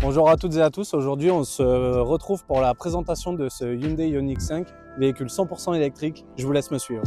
Bonjour à toutes et à tous, aujourd'hui on se retrouve pour la présentation de ce Hyundai Ioniq 5, véhicule 100% électrique. Je vous laisse me suivre.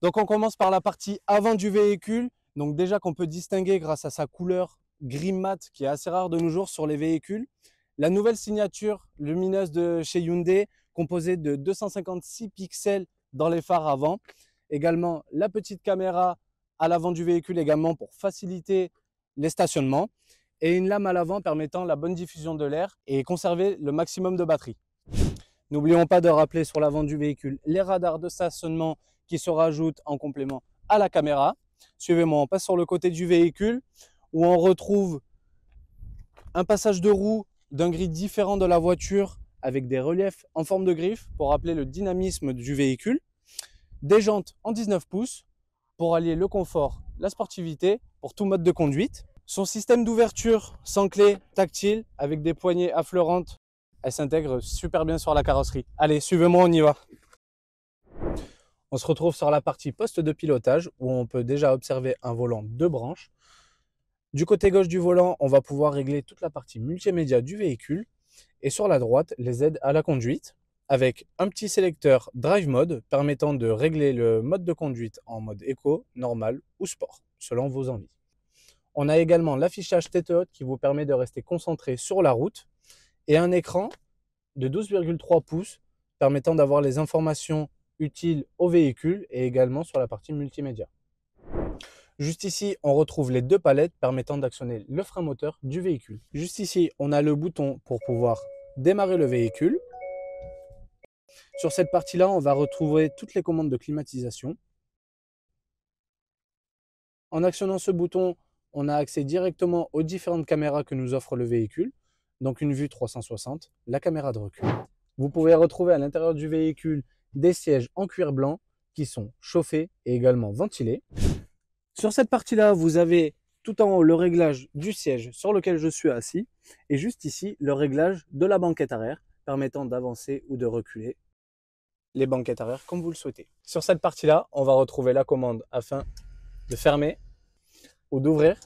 Donc on commence par la partie avant du véhicule, donc déjà qu'on peut distinguer grâce à sa couleur gris mat qui est assez rare de nos jours sur les véhicules. La nouvelle signature lumineuse de chez Hyundai, composée de 256 pixels dans les phares avant. Également la petite caméra à l'avant du véhicule également pour faciliter les stationnements. Et une lame à l'avant permettant la bonne diffusion de l'air et conserver le maximum de batterie. N'oublions pas de rappeler sur l'avant du véhicule les radars de stationnement qui se rajoutent en complément à la caméra. Suivez-moi, on passe sur le côté du véhicule où on retrouve un passage de roue d'un gris différent de la voiture avec des reliefs en forme de griffe pour rappeler le dynamisme du véhicule. Des jantes en 19 pouces pour allier le confort, la sportivité pour tout mode de conduite. Son système d'ouverture sans clé tactile avec des poignées affleurantes, elle s'intègre super bien sur la carrosserie. Allez, suivez-moi, on y va. On se retrouve sur la partie poste de pilotage où on peut déjà observer un volant 2 branches. Du côté gauche du volant, on va pouvoir régler toute la partie multimédia du véhicule. Et sur la droite, les aides à la conduite avec un petit sélecteur Drive Mode permettant de régler le mode de conduite en mode éco, normal ou sport, selon vos envies. On a également l'affichage tête haute qui vous permet de rester concentré sur la route et un écran de 12,3 pouces permettant d'avoir les informations utiles au véhicule et également sur la partie multimédia. Juste ici, on retrouve les deux palettes permettant d'actionner le frein moteur du véhicule. Juste ici, on a le bouton pour pouvoir démarrer le véhicule. Sur cette partie-là, on va retrouver toutes les commandes de climatisation. En actionnant ce bouton, on a accès directement aux différentes caméras que nous offre le véhicule. Donc une vue 360, la caméra de recul. Vous pouvez retrouver à l'intérieur du véhicule des sièges en cuir blanc qui sont chauffés et également ventilés. Sur cette partie-là, vous avez tout en haut le réglage du siège sur lequel je suis assis et juste ici le réglage de la banquette arrière permettant d'avancer ou de reculer les banquettes arrière comme vous le souhaitez. Sur cette partie-là, on va retrouver la commande afin de fermer ou d'ouvrir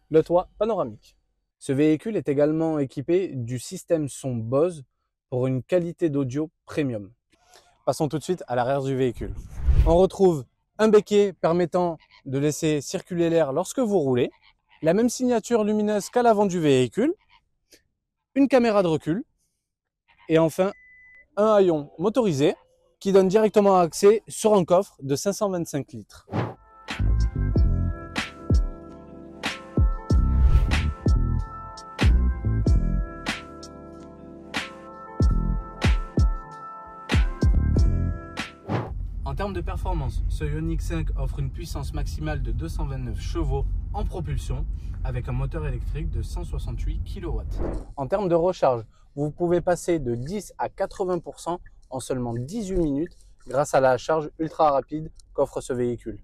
le toit panoramique. Ce véhicule est également équipé du système son Bose pour une qualité d'audio premium. Passons tout de suite à l'arrière du véhicule. On retrouve un béquet permettant de laisser circuler l'air lorsque vous roulez, la même signature lumineuse qu'à l'avant du véhicule, une caméra de recul et enfin un haillon motorisé qui donne directement accès sur un coffre de 525 litres. En termes de performance, ce Ioniq 5 offre une puissance maximale de 229 chevaux en propulsion avec un moteur électrique de 168 kW. En termes de recharge, vous pouvez passer de 10 à 80% en seulement 18 minutes grâce à la charge ultra rapide qu'offre ce véhicule.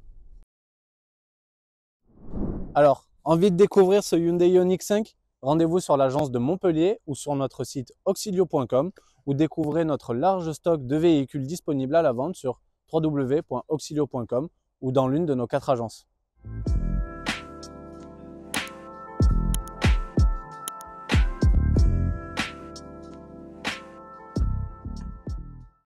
Alors, envie de découvrir ce Hyundai Ioniq 5? Rendez-vous sur l'agence de Montpellier ou sur notre site auxilio.com où découvrez notre large stock de véhicules disponibles à la vente sur www.auxilio.com ou dans l'une de nos 4 agences.